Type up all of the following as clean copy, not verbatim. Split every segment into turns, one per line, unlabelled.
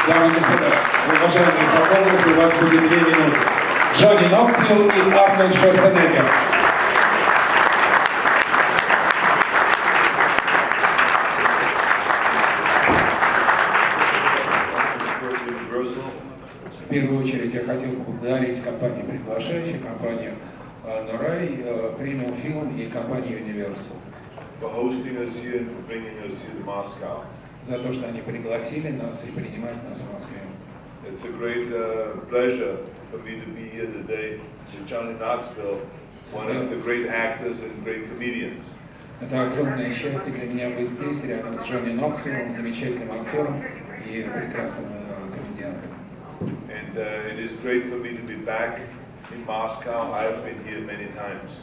Дамы и господа, уважаемые фотографы, у вас будет 2 минуты. Джонни Ноксвилл и Арнольд Шварценеггер. В первую очередь я хотел поблагодарить компанию, приглашающую компанию Норай, премиум фильм и компанию Universal.
For hosting us here and for bringing us here to Moscow.
За то, что они пригласили нас и принимают нас в Москве.
It's a great pleasure for me to be here today with Johnny Knoxville, one of the great actors and great comedians.
Это огромное счастье для меня быть здесь, рядом с Джонни Ноксвиллом, замечательным актером и прекрасным комедиантом.
And it is great for me to be back in Moscow. I have been here many times.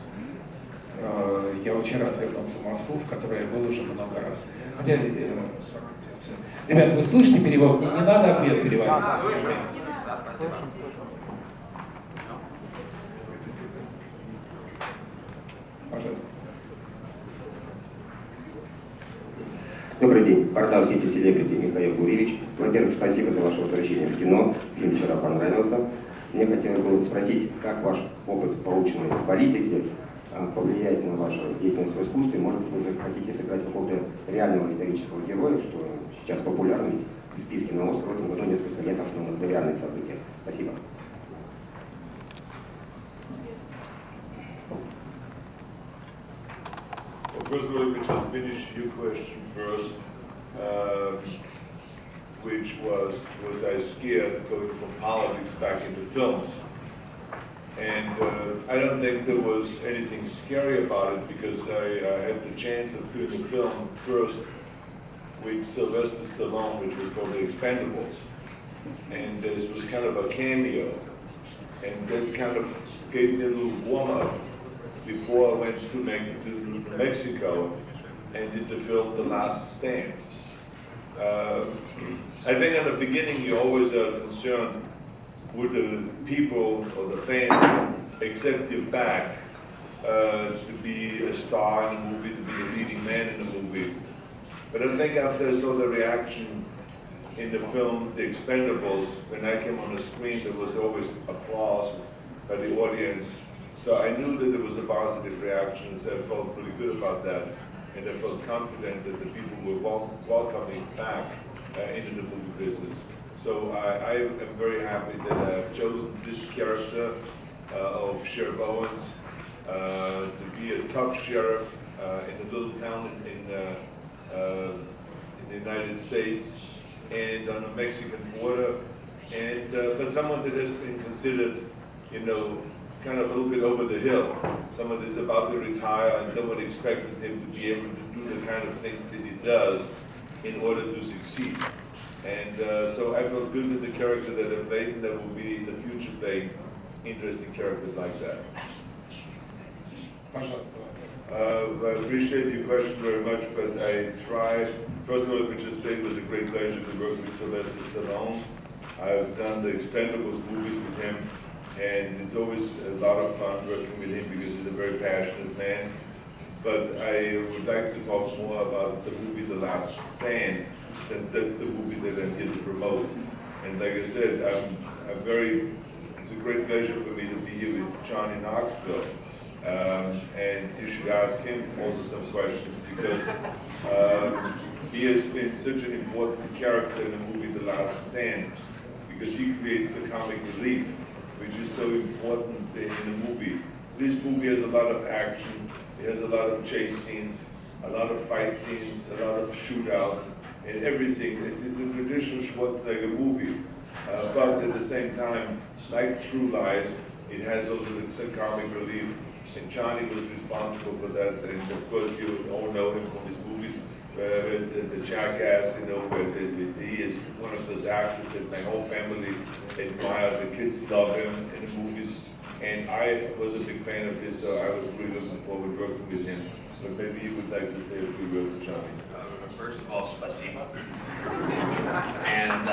Я очень рад вернуться в Москву, в которой я был уже много раз. Хотя, ребят, вы слышите перевод? Не надо ответ переводить. Пожалуйста.
Добрый день. Портал сети Селебрити Михаил Гуревич. Во-первых, спасибо за ваше возвращение в кино. Фильм вчера понравился. Мне хотелось бы спросить, как ваш опыт, полученный в политике, повлияет на вашу деятельность в искусстве? Может быть, вы захотите сыграть какого-то реального исторического героя, что сейчас популярно, ведь в списке на Оскар в этом году несколько лет основанных на реальных событиях. Спасибо.
Well, first of all, let me just finish your question first, which was I scared going from politics back into films? And I don't think there was anything scary about it because I had the chance of doing a film first with Sylvester Stallone, which was called The Expendables. And this was kind of a cameo. And that kind of gave me a little warm-up before I went to Mexico and did the film The Last Stand. I think in the beginning you always are concerned, would the people or the fans accept you back to be a star in the movie, to be a leading man in the movie? But I think after I saw the reaction in the film The Expendables, when I came on the screen there was always applause by the audience. So I knew that there was a positive reaction, so I felt pretty good about that. And I felt confident that the people were welcoming back into the movie business. So I am very happy that I've chosen this character of Sheriff Owens to be a tough sheriff in a little town in the United States and on the Mexican border, and but someone that has been considered, you know, kind of a little bit over the hill. Someone that's about to retire and no one expected him to be able to do the kind of things that he does in order to succeed. And so I felt good with the character that I played, and that will be in the future playing interesting characters like that. I appreciate your question very much, but I tried. First of all, let me just say it was a great pleasure to work with Sylvester Stallone. I've done the Expendables movies with him, and it's always a lot of fun working with him because he's a very passionate man. But I would like to talk more about the movie The Last Stand, since that's the movie that I'm here to promote. And like I said, it's a great pleasure for me to be here with Johnny Knoxville. And you should ask him also some questions because he has been such an important character in the movie The Last Stand, because he creates the comic relief, which is so important in the movie. This movie has a lot of action, it has a lot of chase scenes, a lot of fight scenes, a lot of shootouts, and everything. It's a traditional Schwarzenegger movie, but at the same time, like True Lies, it has also the comic relief, and Johnny was responsible for that, and of course you all know him from his movies, whereas the Jackass, you know, where he is one of those actors that my whole family admire. The kids love him in the movies, and I was a big fan of his, so I was really looking forward to working with him. But maybe you would like to say a few words, Johnny.
First of all, spasibo. And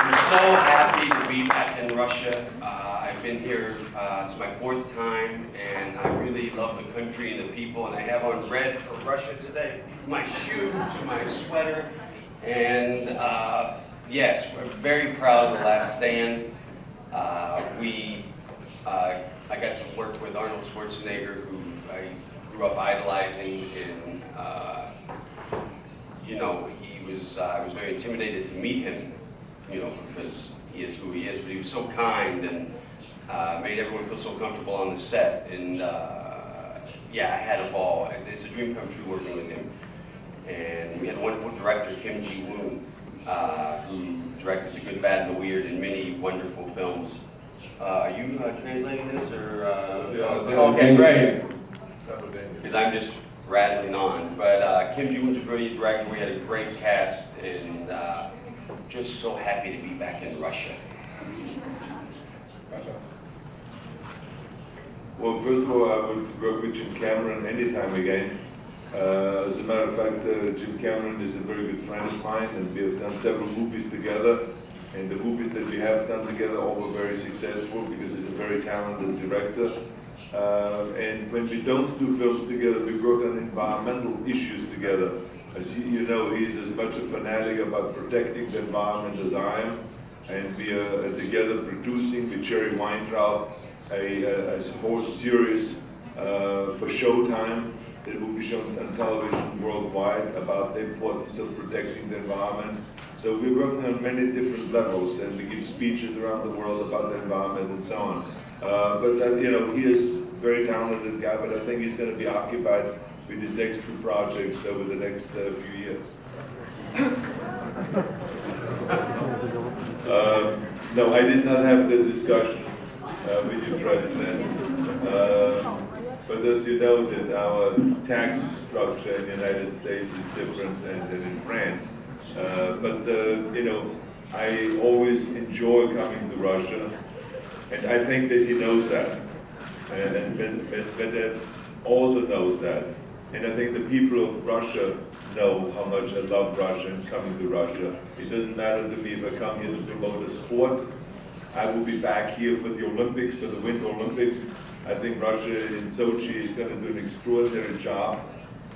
I'm so happy to be back in Russia. I've been here, it's my 4th time, and I really love the country and the people, and I have on red for Russia today. My shoes, my sweater, And yes, we're very proud of The Last Stand. I got to work with Arnold Schwarzenegger, who I grew up idolizing, and I was very intimidated to meet him, because he is who he is, but he was so kind and made everyone feel so comfortable on the set, and yeah, I had a ball. It's a dream come true working with him. And we had a wonderful director, Kim Ji-woon, who directed The Good, Bad, and the Weird and many wonderful films. Are you translating this, or? Okay, great. Because I'm just rattling on. But Kim Ji-woon's a brilliant director. We had a great cast, and just so happy to be back in Russia.
Well, first of all, I would work with Jim Cameron anytime again. As a matter of fact, Jim Cameron is a very good friend of mine, and we have done several movies together. And the movies that we have done together all were very successful because he's a very talented director. And when we don't do films together, we work on environmental issues together. As you know, he's as much a fanatic about protecting the environment as I am. And we are together producing with Jerry Weintraub a whole series for Showtime that will be shown on television worldwide about the importance of protecting the environment. So we're working on many different levels, and we give speeches around the world about the environment and so on. He is a very talented guy, but I think he's going to be occupied with his next two projects over the next few years. No, I did not have the discussion with your president. But as you know, that our tax structure in the United States is different than in France. I always enjoy coming to Russia, and I think that he knows that. And Medvedev also knows that. And I think the people of Russia know how much I love Russia and coming to Russia. It doesn't matter to me if I come here to promote a sport. I will be back here for the Olympics, for the Winter Olympics. I think Russia in Sochi is going to do an extraordinary job.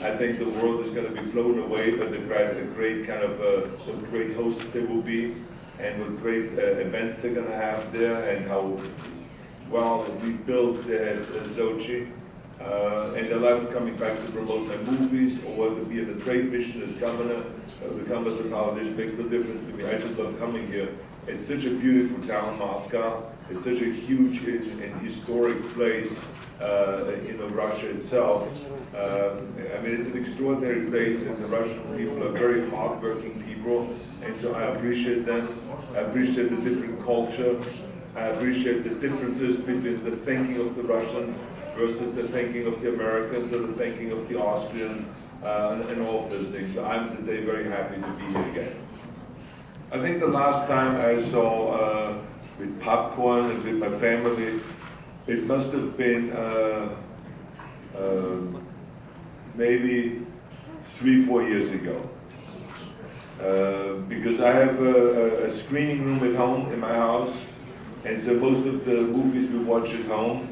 I think the world is going to be blown away by the great kind of what great hosts they will be, and what great events they're going to have there, and how well we built at Sochi. And I love coming back to promote my movies, or to be in a trade mission as governor, become as a politician, makes no difference to me. I just love coming here. It's such a beautiful town, Moscow. It's such a huge and historic place in Russia itself. It's an extraordinary place, and the Russian people are very hardworking people, and so I appreciate them. I appreciate the different culture. I appreciate the differences between the thinking of the Russians versus the thinking of the Americans or the thinking of the Austrians, and all of those things. So I'm today very happy to be here again. I think the last time I saw with popcorn and with my family, it must have been maybe 3-4 years ago. Because I have a screening room at home in my house, and so most of the movies we watch at home,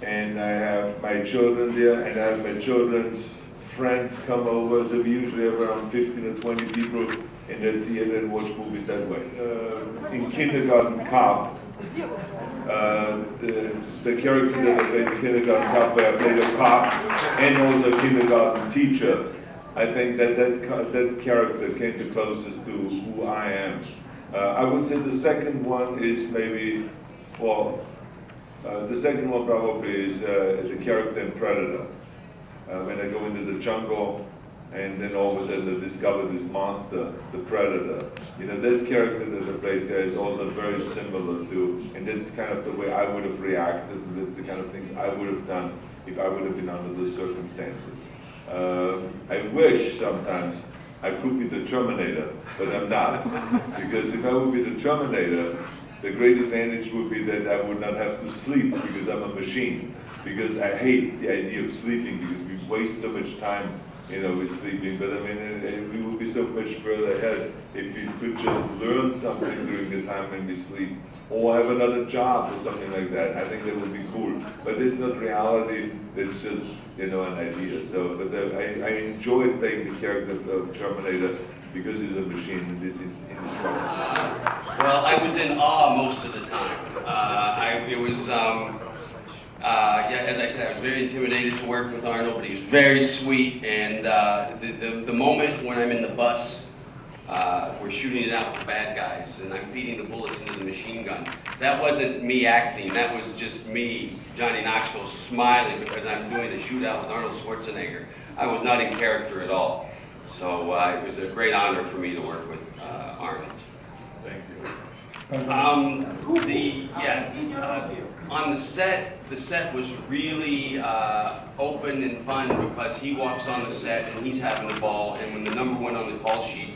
and I have my children there, and I have my children's friends come over, so we usually have around 15 or 20 people in the theater and watch movies that way. In Kindergarten Cop, the character that I played in Kindergarten Cop, where I played a cop and also a kindergarten teacher, I think that character came the closest to who I am. I would say the second one is maybe, the second one probably is the character in Predator. When I go into the jungle and then all of a sudden I discover this monster, the Predator. That character that I played there is also very similar to, and that's kind of the way I would have reacted, the kind of things I would have done if I would have been under those circumstances. I wish sometimes I could be the Terminator, but I'm not. Because if I would be the Terminator, the great advantage would be that I would not have to sleep because I'm a machine. Because I hate the idea of sleeping because we waste so much time, with sleeping. But we would be so much further ahead if we could just learn something during the time when we sleep, or have another job or something like that. I think that would be cool. But it's not reality. It's just, an idea. So, but I enjoyed playing the character of Terminator because he's a machine in this industry?
Well, I was in awe most of the time. Yeah, as I said, I was very intimidated to work with Arnold, but he was very sweet. And the moment when I'm in the bus, we're shooting it out with the bad guys, and I'm feeding the bullets into the machine gun. That wasn't me acting. That was just me, Johnny Knoxville, smiling because I'm doing a shootout with Arnold Schwarzenegger. I was not in character at all. So it was a great honor for me to work with Arnold.
Thank you.
On the set was really open and fun because he walks on the set and he's having a ball, and when the number one on the call sheet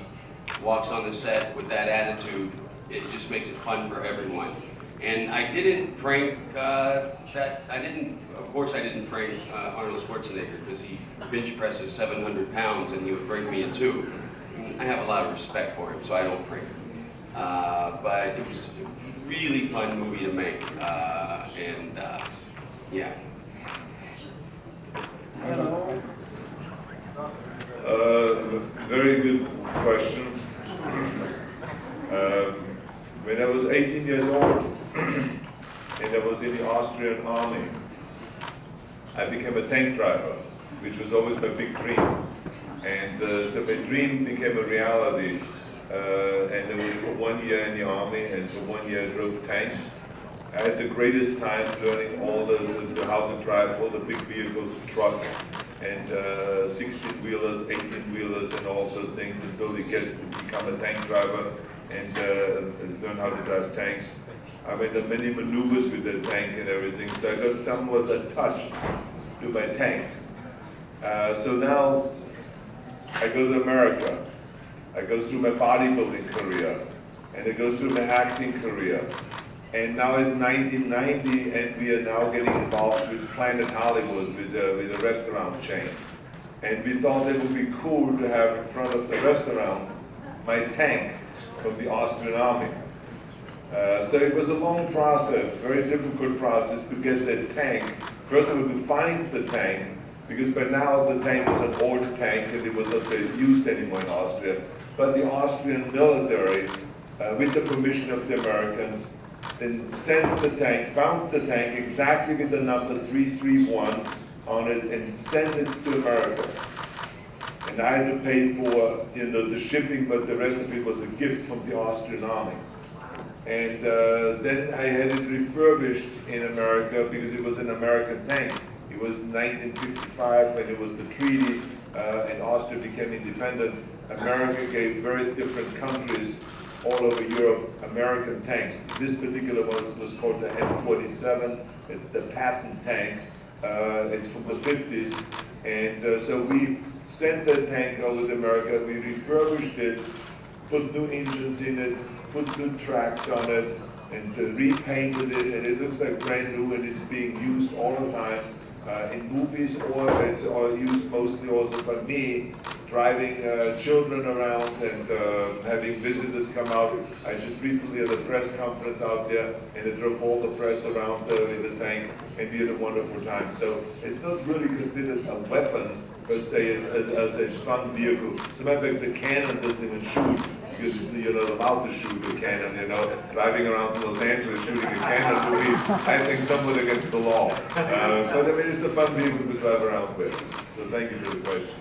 walks on the set with that attitude, it just makes it fun for everyone. And I didn't prank of course I didn't prank Arnold Schwarzenegger because he bench presses 700 pounds and he would break me in two. I have a lot of respect for him, so I don't prank him. But it was a really fun movie to make, yeah.
Very good question. When I was 18 years old, and I was in the Austrian army, I became a tank driver, which was always my big dream. And so my dream became a reality. And I was for 1 year in the army, and for 1 year I drove tanks. I had the greatest time learning all how to drive all the big vehicles, trucks, and 16-wheelers, 18-wheelers, and all those things until they get to become a tank driver and learn how to drive tanks. I made many maneuvers with the tank and everything, so I got somewhat attached to my tank. So now I go to America. I go through my bodybuilding career, and I go through my acting career. And now it's 1990, and we are now getting involved with Planet Hollywood, with a restaurant chain. And we thought it would be cool to have in front of the restaurant my tank from the Austrian army. So it was a long process, very difficult process to get that tank. First of all, to find the tank, because by now the tank was an old tank and it was not used anymore in Austria. But the Austrian military, with the permission of the Americans, then sent the tank, found the tank exactly with the number 331 on it and sent it to America. And I had to pay for the shipping, but the rest of it was a gift from the Austrian army. And then I had it refurbished in America because it was an American tank. It was 1955 when it was the treaty and Austria became independent. America gave various different countries all over Europe American tanks. This particular one was called the M47. It's the patent tank. It's from the 50s. And so we sent that tank over to America. We refurbished it, put new engines in it, put new tracks on it, and repainted it. And it looks like brand new, and it's being used all the time. In movies, or it's used mostly also by me, driving children around and having visitors come out. I just recently had a press conference out there, and I drove all the press around in the tank, and we had a wonderful time. So it's not really considered a weapon, per se, as a fun vehicle. As a matter of fact, the cannon doesn't even shoot, because you're not allowed to shoot a cannon, driving around to Los Angeles shooting a cannon would be, I think, somewhat against the law. But I mean, it's a fun vehicle to drive around with. So thank you for the question.